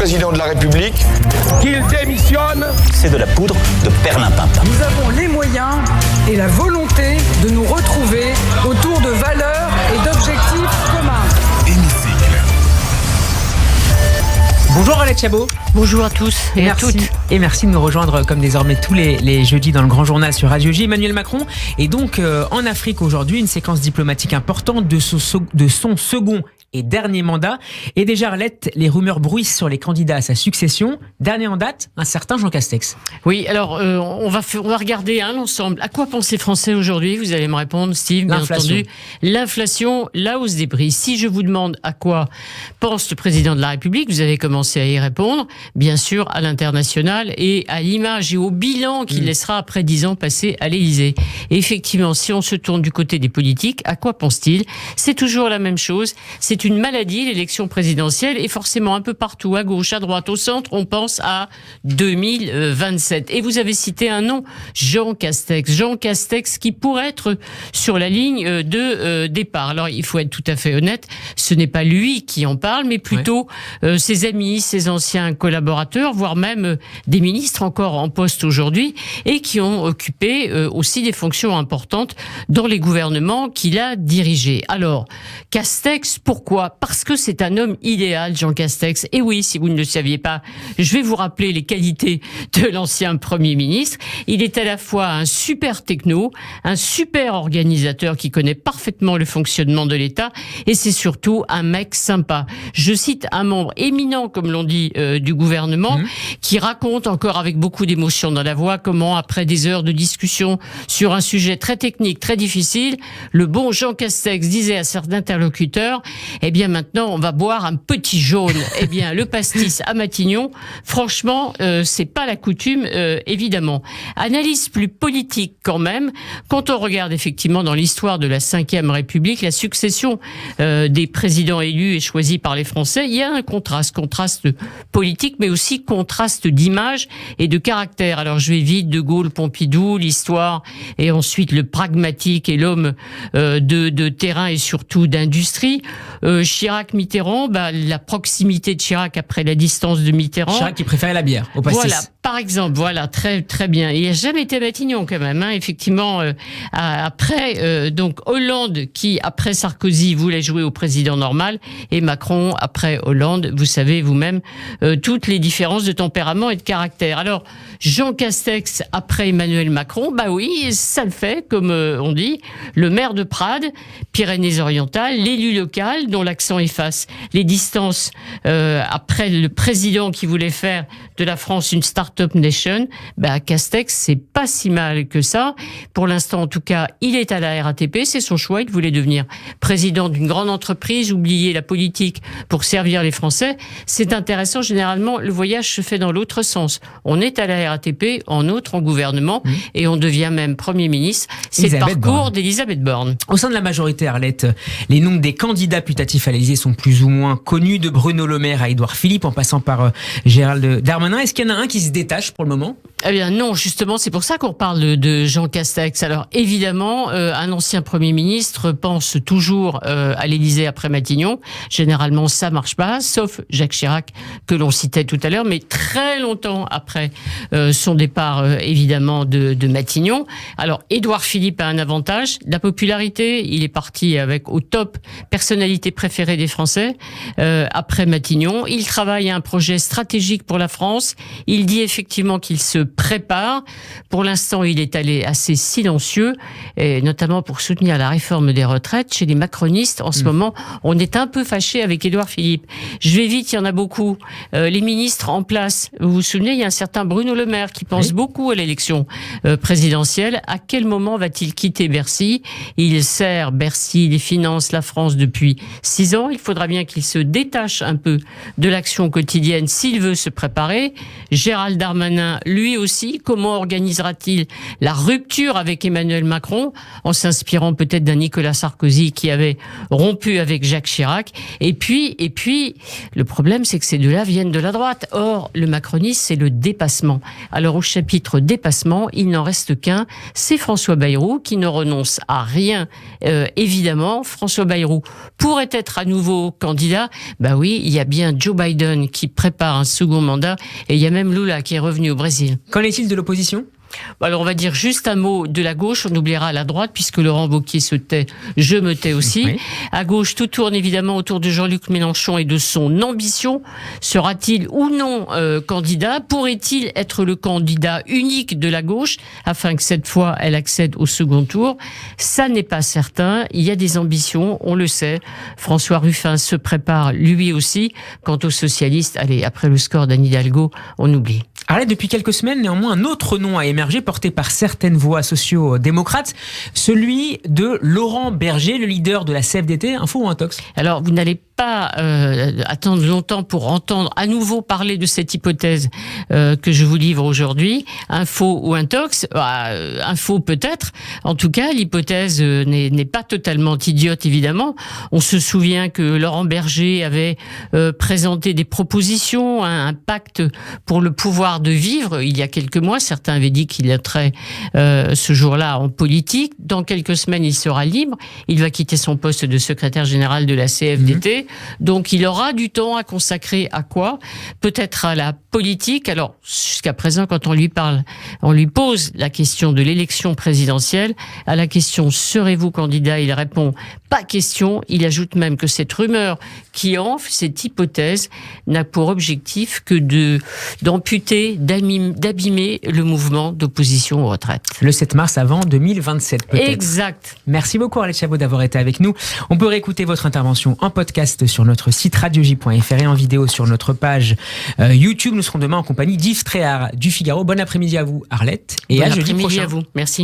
président de la République qu'il démissionne. C'est de la poudre de perlimpinpin. Nous avons les moyens et la volonté de nous retrouver autour de valeurs et d'objectifs communs. Bonjour Alex Chabot. Bonjour à tous et à toutes. Et merci de nous rejoindre comme désormais tous les jeudis dans le Grand Journal sur Radio J. Emmanuel Macron est donc en Afrique aujourd'hui, une séquence diplomatique importante de son second et dernier mandat. Et déjà Arlette, les rumeurs bruissent sur les candidats à sa succession. Dernier en date, un certain Jean Castex. Oui, alors on va regarder l'ensemble. À quoi pensent les Français aujourd'hui ? Vous allez me répondre, Steve, bien entendu. L'inflation, la hausse des prix. Si je vous demande à quoi pense le président de la République, vous avez commencé à y répondre. Bien sûr, à l'international et à l'image et au bilan qu'il laissera après 10 ans passés à l'Élysée. Et effectivement, si on se tourne du côté des politiques, à quoi pense-t-il ? C'est toujours la même chose. C'est une maladie, l'élection présidentielle, et forcément un peu partout, à gauche, à droite, au centre, on pense à 2027. Et vous avez cité un nom, Jean Castex. Jean Castex qui pourrait être sur la ligne de départ. Alors, il faut être tout à fait honnête, ce n'est pas lui qui en parle, mais plutôt ses amis, ses anciens collaborateurs, voire même des ministres encore en poste aujourd'hui, et qui ont occupé aussi des fonctions importantes dans les gouvernements qu'il a dirigés. Alors, Castex, pourquoi ? Parce que c'est un homme idéal, Jean Castex. Et oui, si vous ne le saviez pas, je vais vous rappeler les qualités de l'ancien Premier ministre. Il est à la fois un super techno, un super organisateur qui connaît parfaitement le fonctionnement de l'État, et c'est surtout un mec sympa. Je cite un membre éminent, comme l'on dit, du gouvernement, qui raconte encore avec beaucoup d'émotion dans la voix comment, après des heures de discussion sur un sujet très technique, très difficile, le bon Jean Castex disait à certains interlocuteurs: eh bien maintenant on va boire un petit jaune. Eh bien le pastis à Matignon, franchement, c'est pas la coutume, évidemment. Analyse plus politique quand même, quand on regarde effectivement dans l'histoire de la Ve République, la succession des présidents élus et choisis par les Français, il y a un contraste politique, mais aussi contraste d'image et de caractère. Alors je vais vite, De Gaulle, Pompidou, l'histoire, et ensuite le pragmatique et l'homme de terrain et surtout d'industrie. Chirac, Mitterrand, la proximité de Chirac après la distance de Mitterrand. Chirac qui préférait la bière au pastis. Voilà, par exemple, voilà, très très bien. Il n'a jamais été à Matignon quand même, effectivement. Après, donc Hollande qui après Sarkozy voulait jouer au président normal, et Macron après Hollande, vous savez vous-même toutes les différences de tempérament et de caractère. Alors Jean Castex après Emmanuel Macron, oui, ça le fait, comme on dit, le maire de Prades, Pyrénées-Orientales, l'élu local dont l'accent efface les distances après le président qui voulait faire de la France une start-up nation. Castex, c'est pas si mal que ça. Pour l'instant, en tout cas, il est à la RATP, c'est son choix. Il voulait devenir président d'une grande entreprise, oublier la politique pour servir les Français. C'est intéressant. Généralement, le voyage se fait dans l'autre sens. On est à la RATP, en autre, en gouvernement, et on devient même Premier ministre. C'est le parcours d'Elisabeth Borne. Au sein de la majorité, Arlette, les noms des candidats putatifs à l'Élysée sont plus ou moins connus, de Bruno Le Maire à Édouard Philippe, en passant par Gérald Darmanin. Est-ce qu'il y en a un qui se détache pour le moment ? Eh bien non, justement, c'est pour ça qu'on parle de Jean Castex. Alors évidemment, un ancien Premier ministre pense toujours à l'Élysée après Matignon. Généralement, ça marche pas, sauf Jacques Chirac, que l'on citait tout à l'heure, mais très longtemps après son départ, évidemment, de Matignon. Alors, Édouard Philippe a un avantage, la popularité. Il est parti avec au top personnalité préférée des Français après Matignon. Il travaille à un projet stratégique pour la France. Il dit effectivement qu'il se prépare. Pour l'instant, il est allé assez silencieux, et notamment pour soutenir la réforme des retraites. Chez les macronistes, en ce moment, on est un peu fâché avec Édouard Philippe. Je vais vite, il y en a beaucoup. Les ministres en place, vous vous souvenez, il y a un certain Bruno Le Maire qui pense beaucoup à l'élection présidentielle. À quel moment va-t-il quitter Bercy ? Il sert Bercy, les finances, la France depuis 6 ans. Il faudra bien qu'il se détache un peu de l'action quotidienne s'il veut se préparer. Gérald Darmanin, lui lui aussi, comment organisera-t-il la rupture avec Emmanuel Macron, en s'inspirant peut-être d'un Nicolas Sarkozy qui avait rompu avec Jacques Chirac. Et puis, le problème, c'est que ces deux-là viennent de la droite. Or, le macronisme, c'est le dépassement. Alors, au chapitre dépassement, il n'en reste qu'un, c'est François Bayrou, qui ne renonce à rien, évidemment. François Bayrou pourrait être à nouveau candidat. Bah oui, il y a bien Joe Biden qui prépare un second mandat, et il y a même Lula qui est revenu au Brésil. Qu'en est-il de l'opposition ? Alors, on va dire juste un mot de la gauche, on oubliera la droite, puisque Laurent Wauquiez se tait, je me tais aussi. Oui. À gauche, tout tourne évidemment autour de Jean-Luc Mélenchon et de son ambition. Sera-t-il ou non candidat ? Pourrait-il être le candidat unique de la gauche, afin que cette fois, elle accède au second tour ? Ça n'est pas certain. Il y a des ambitions, on le sait. François Ruffin se prépare lui aussi. Quant aux socialistes, allez, après le score d'Anne Hidalgo, on oublie. Alors, depuis quelques semaines, néanmoins, un autre nom a émergé, porté par certaines voix sociaux-démocrates, celui de Laurent Berger, le leader de la CFDT. Info ou intox ? Alors, vous n'allez pas attendre longtemps pour entendre à nouveau parler de cette hypothèse que je vous livre aujourd'hui. Info ou intox ? Info peut-être. En tout cas, l'hypothèse n'est pas totalement idiote, évidemment. On se souvient que Laurent Berger avait présenté des propositions, un pacte pour le pouvoir de vivre il y a quelques mois. Certains avaient dit qu'il entrait ce jour-là en politique. Dans quelques semaines, il sera libre. Il va quitter son poste de secrétaire général de la CFDT. Donc, il aura du temps à consacrer à quoi ? Peut-être à la politique. Alors, jusqu'à présent, quand on lui parle, on lui pose la question de l'élection présidentielle. À la question « Serez-vous candidat ?» il répond « Pas question ». Il ajoute même que cette rumeur qui enfle, cette hypothèse, n'a pour objectif que d'amputer, d'abîmer le mouvement d'opposition aux retraites. Le 7 mars avant 2027, peut-être. Exact. Merci beaucoup, Arlette Chabot, d'avoir été avec nous. On peut réécouter votre intervention en podcast sur notre site radioj.fr et en vidéo sur notre page YouTube. Nous serons demain en compagnie d'Yves Tréhard du Figaro. Bon après-midi à vous, Arlette. Et à jeudi prochain. À vous. Merci.